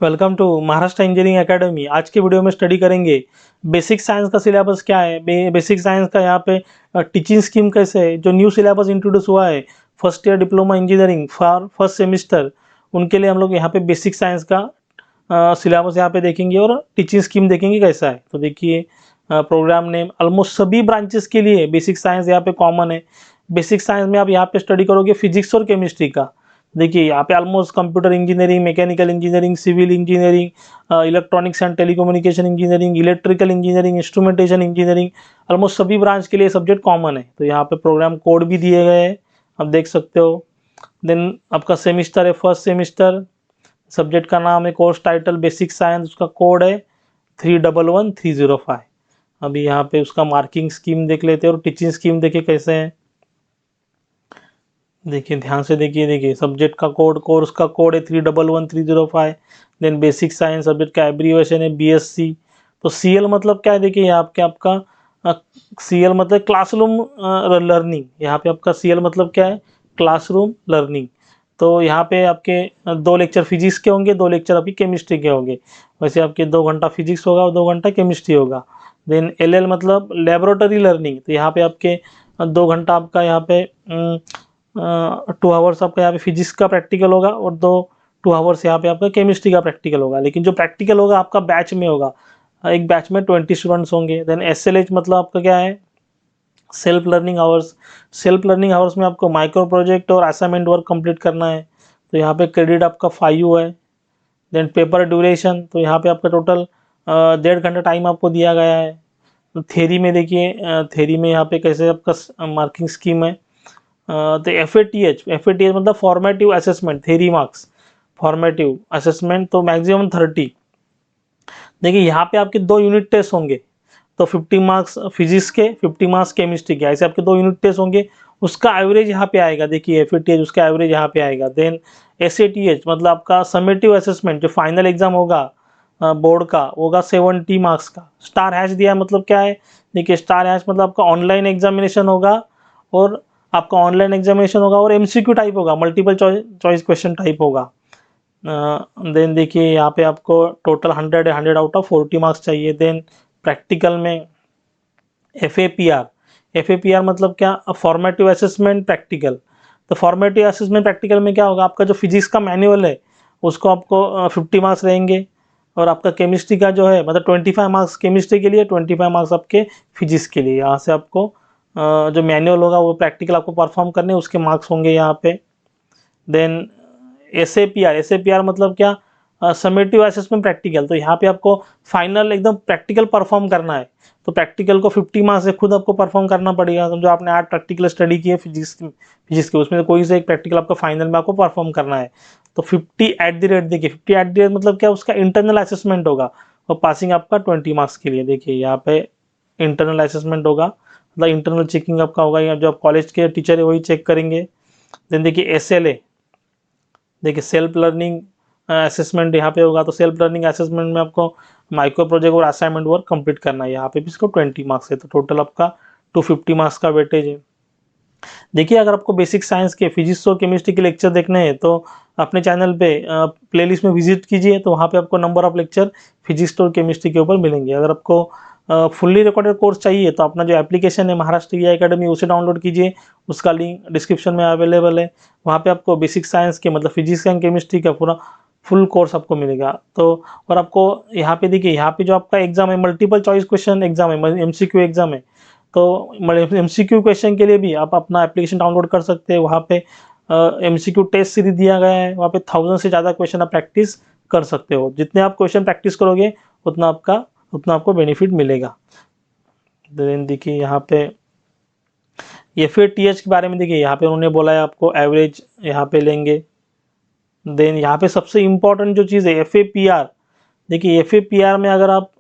Welcome to Maharashtra engineering academy. आज की video में स्टडी करेंगे बेसिक साइंस का सिलेबस क्या है। बेसिक साइंस का यहाँ पे टीचिंग स्कीम कैसे है, जो न्यू सिलेबस इंट्रोड्यूस हुआ है first year diploma engineering for first semester, उनके लिए हम लोग यहाँ पे बेसिक साइंस का सिलेबस यहाँ पे देखेंगे और टीचिंग स्कीम देखेंगे कैसा है। तो देखिए प्रोग्राम नेम ऑलमोस्ट सभी ब्रांचेस के लिए बेसिक साइंस यहाँ पे कॉमन है। बेसिक साइंस में आप यहाँ पे स्टडी करोगे फिजिक्स और केमिस्ट्री का। देखिए यहाँ पे almost computer engineering, mechanical engineering, civil engineering, electronics and telecommunication engineering, electrical engineering, instrumentation engineering, almost सभी ब्रांच के लिए सब्जेक्ट कॉमन है। तो यहाँ पे प्रोग्राम कोड भी दिए गए हैं, आप देख सकते हो। देन आपका सेमिस्टर है फर्स्ट सेमिस्टर, सब्जेक्ट का नाम है कोर्स टाइटल बेसिक साइंस, उसका कोड है 311305। अभी यहाँ पे उसका मार्किंग स्कीम देख लेते हैं और टीचिंग स्कीम देखिए कैसे है। देखिए ध्यान से देखिए सब्जेक्ट का कोड, कोर्स का कोड है 311305। देन बेसिक साइंस सब्जेक्ट का एब्रीवेशन है बीएससी। तो सीएल मतलब क्या है, देखिए आपका सीएल मतलब क्लासरूम लर्निंग। यहाँ पे आपका सीएल मतलब क्या है, क्लासरूम लर्निंग। तो यहाँ पे आपके 2 लेक्चर फिजिक्स के होंगे, 2 लेक्चर आपकी केमिस्ट्री के होंगे। वैसे आपके 2 घंटा फिजिक्स होगा और 2 घंटा केमिस्ट्री होगा। देन एलएल मतलब लेबोरेटरी लर्निंग। तो यहाँ पे आपके 2 घंटा आपका यहाँ पे 2 आवर्स आपका यहाँ पे फिजिक्स का प्रैक्टिकल होगा और 2 आवर्स यहाँ पे आपका केमिस्ट्री का प्रैक्टिकल होगा। लेकिन जो प्रैक्टिकल होगा आपका बैच में होगा, एक बैच में 20 स्टूडेंट्स होंगे। देन एसएलएच मतलब आपका क्या है, self learning hours. Self learning hours में आपको माइक्रो प्रोजेक्ट और असाइनमेंट वर्क कंप्लीट करना है। तो यहाँ पे क्रेडिट आपका 5 है। देन पेपर ड्यूरेशन, तो यहाँ पे आपका टोटल 1.5 घंटा टाइम आपको दिया गया है। तो थेरी में देखिए, थेरी में यहाँ पे कैसे आपका मार्किंग स्कीम है। तो एफ ए मतलब formative assessment, theory marks formative assessment, तो मैक्सिमम 30। देखिए यहाँ पे आपके 2 यूनिट टेस्ट होंगे, तो 50 मार्क्स फिजिक्स के, 50 मार्क्स केमिस्ट्री के, ऐसे आपके 2 यूनिट टेस्ट होंगे। उसका एवरेज यहाँ पे आएगा, देखिए एफ उसका एवरेज यहाँ पे आएगा। देन एस मतलब आपका समेटिव असेसमेंट, जो फाइनल एग्जाम होगा बोर्ड का, होगा 70 मार्क्स का। स्टार हैश दिया है मतलब क्या है, देखिए स्टार हैश मतलब आपका ऑनलाइन एग्जामिनेशन होगा और आपका ऑनलाइन एग्जामिनेशन होगा और एमसीक्यू टाइप होगा, मल्टीपल चॉइस क्वेश्चन टाइप होगा। देन देखिए यहाँ पे आपको टोटल 100 आउट ऑफ 40 मार्क्स चाहिए। देन प्रैक्टिकल में एफ ए पी आर मतलब क्या, फॉर्मेटिव असेसमेंट प्रैक्टिकल। तो फॉर्मेटिव असेसमेंट प्रैक्टिकल में क्या होगा, आपका जो फिजिक्स का मैनुअल है उसको आपको 50 मार्क्स रहेंगे और आपका केमिस्ट्री का जो है मतलब 25 मार्क्स केमिस्ट्री के लिए, 25 मार्क्स आपके फिजिक्स के लिए। यहाँ से आपको जो मैनुअल होगा वो प्रैक्टिकल आपको परफॉर्म करने, उसके मार्क्स होंगे यहाँ पे। Then S A P R मतलब क्या, समेटिव असेसमेंट प्रैक्टिकल। तो यहाँ पे आपको फाइनल एकदम प्रैक्टिकल परफॉर्म करना है। तो प्रैक्टिकल को 50 मार्क्स से खुद आपको परफॉर्म करना पड़ेगा। समझो आपने 8 प्रैक्टिकल स्टडी किए फिजिक्स के, उसमें कोई से एक प्रैक्टिकल आपको फाइनल में आपको परफॉर्म करना है। तो 50 एट द रेट, देखिए 50 एट द रेट मतलब क्या, उसका इंटरनल असेसमेंट होगा और पासिंग आपका 20 मार्क्स के लिए। देखिए यहाँ पे इंटरनल असेसमेंट होगा, मतलब इंटरनल चेकिंग आपका होगा, या जो आप कॉलेज के टीचर है वही चेक करेंगे। देन देखिए SLA, देखिए सेल्फ लर्निंग असेसमेंट यहाँ पे होगा। तो सेल्फ लर्निंग असेसमेंट में आपको माइक्रो प्रोजेक्ट और असाइनमेंट वर्क कंप्लीट करना है। यहाँ पे भी इसको 20 मार्क्स है, तो टोटल आपका 250 मार्क्स का वेटेज है। देखिए अगर आपको बेसिक साइंस के फिजिक्स और केमिस्ट्री के लेक्चर देखने हैं तो अपने चैनल पे प्लेलिस्ट में विजिट कीजिए, तो वहाँ पे आपको नंबर ऑफ लेक्चर फिजिक्स और केमिस्ट्री के ऊपर मिलेंगे। अगर आपको फुल्ली रिकॉर्डेड कोर्स चाहिए तो अपना जो एप्लीकेशन है महाराष्ट्र ई एकेडमी, उसे डाउनलोड कीजिए, उसका लिंक डिस्क्रिप्शन में अवेलेबल है। वहाँ पे आपको बेसिक साइंस के मतलब फिजिक्स एंड केमिस्ट्री का पूरा फुल कोर्स आपको मिलेगा। तो और आपको यहाँ पे देखिए, यहाँ पे जो आपका एग्जाम है मल्टीपल चॉइस क्वेश्चन एग्जाम है, MCQ एग्जाम है। तो MCQ क्वेश्चन के लिए भी आप अपना एप्लीकेशन डाउनलोड कर सकते हैं। वहाँ पे MCQ टेस्ट सीरीज दिया गया है, वहाँ पे 1000 से ज़्यादा क्वेश्चन आप प्रैक्टिस कर सकते हो। जितने आप क्वेश्चन प्रैक्टिस करोगे उतना आपको बेनिफिट मिलेगा। देन देखिए यहाँ पे FATH के बारे में, देखिए यहाँ पे उन्होंने बोला है आपको एवरेज यहाँ पे लेंगे। देन यहाँ पे सबसे इम्पोर्टेंट जो चीज़ है FAPR, देखिए FAPR में अगर आप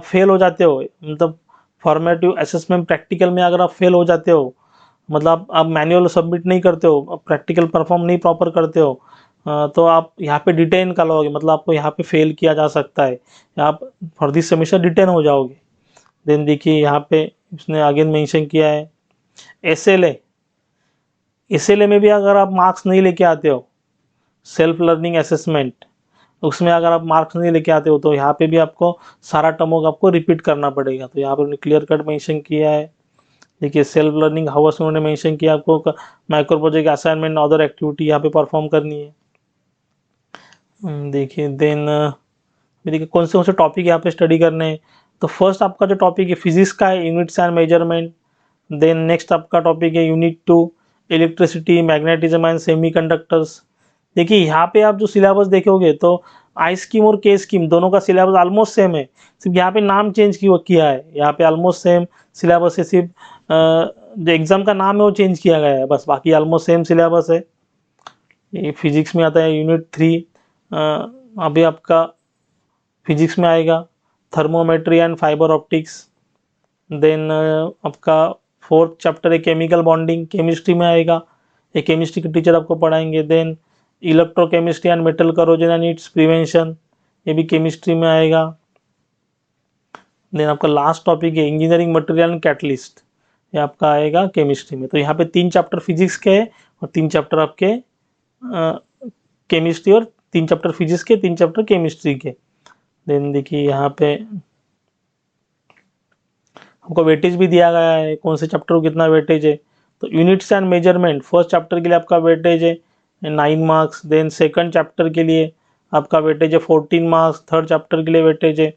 फेल हो जाते हो, मतलब फॉर्मेटिव असेसमेंट प्रैक्टिकल में अगर आप फेल हो जाते हो, मतलब आप मैनुअल सबमिट नहीं करते हो, प्रैक्टिकल परफॉर्म नहीं प्रॉपर करते हो, तो आप यहाँ पे डिटेन कर लोगे, मतलब आपको यहाँ पे फेल किया जा सकता है, आप फॉर दिस सेमेस्टर डिटेन हो जाओगे। देन देखिए यहाँ पे इसने अगेन मेंशन किया है SLA में भी अगर आप मार्क्स नहीं लेके आते हो, सेल्फ लर्निंग असेसमेंट, उसमें अगर आप मार्क्स नहीं लेके आते हो तो यहाँ पे भी आपको सारा टर्म का आपको रिपीट करना पड़ेगा। तो यहाँ पे उन्होंने क्लियर कट मेंशन किया है। देखिए सेल्फ लर्निंग हाउस उन्होंने मेंशन किया, आपको micro project assignment other activity यहाँ पे परफॉर्म करनी है। देखिए देन देखिए कौन से टॉपिक यहाँ पे स्टडी करने हैं। तो फर्स्ट आपका जो टॉपिक है फिजिक्स का है, units and measurement. Then next आपका टॉपिक है unit 2 electricity magnetism and semiconductors. देखिए यहाँ पे आप जो सिलेबस देखोगे तो आई स्कीम और के स्कीम दोनों का सिलेबस ऑलमोस्ट सेम है, सिर्फ यहाँ पे नाम चेंज किया है। यहाँ पे ऑलमोस्ट सेम सिलेबस है, सिर्फ जो एग्जाम का नाम है वो चेंज किया गया है बस, बाकी ऑलमोस्ट सेम सिलेबस है। ये फिजिक्स में आता है यूनिट 3, अभी आपका फिजिक्स में आएगा thermometry and fibre optics. Then आपका फोर्थ चैप्टर है केमिकल बॉन्डिंग, केमिस्ट्री में आएगा, ये केमिस्ट्री के टीचर आपको पढ़ाएंगे। Then electrochemistry and metal corrosion and its prevention, ये भी केमिस्ट्री में आएगा। देन आपका लास्ट टॉपिक है इंजीनियरिंग मटेरियल एंड कैटलिस्ट, ये आपका आएगा केमिस्ट्री में। तो यहाँ पे 3 चैप्टर फिजिक्स के हैं और 3 चैप्टर आपके केमिस्ट्री, और 3 चैप्टर फिजिक्स के, 3 चैप्टर केमिस्ट्री के। देन देखिए यहाँ पे हमको वेटेज भी दिया गया है, कौन से चैप्टर को कितना वेटेज है। तो units and measurement first chapter के लिए आपका वेटेज है 9 मार्क्स। देन सेकंड चैप्टर के लिए आपका वेटेज है 14 मार्क्स। थर्ड चैप्टर के लिए वेटेज है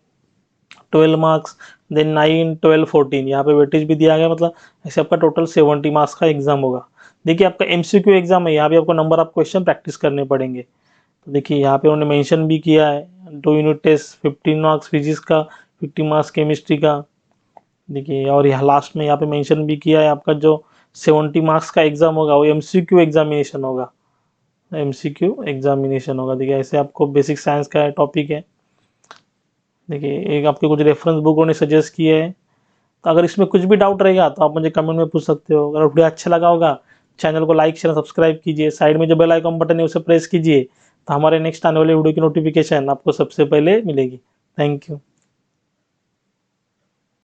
12 मार्क्स। देन 9, 12, 14 यहाँ पे वेटेज भी दिया गया, मतलब ऐसे आपका टोटल 70 मार्क्स का एग्जाम होगा। देखिए आपका MCQ एग्जाम है, यहाँ भी आपको नंबर ऑफ क्वेश्चन प्रैक्टिस करने पड़ेंगे। तो देखिए यहाँ पे उन्होंने मेंशन भी किया है 2 यूनिट टेस्ट 15 मार्क्स फिजिक्स का, 50 मार्क्स केमिस्ट्री का। देखिए और यहाँ लास्ट में यहाँ पे मेंशन भी किया है आपका जो 70 मार्क्स का एग्जाम होगा वो MCQ एग्जामिनेशन होगा, MCQ एग्जामिनेशन होगा। देखिए ऐसे आपको बेसिक साइंस का टॉपिक है। देखिए एक आपके कुछ रेफरेंस बुक उन्होंने सजेस्ट किए हैं, तो अगर इसमें कुछ भी डाउट रहेगा तो आप मुझे कमेंट में पूछ सकते हो। अगर वीडियो अच्छा लगा होगा चैनल को लाइक शेयर सब्सक्राइब कीजिए, साइड में जो बेल आइकन बटन है उसे प्रेस कीजिए, तो हमारे नेक्स्ट आने वाले वीडियो की नोटिफिकेशन आपको सबसे पहले मिलेगी। Thank you.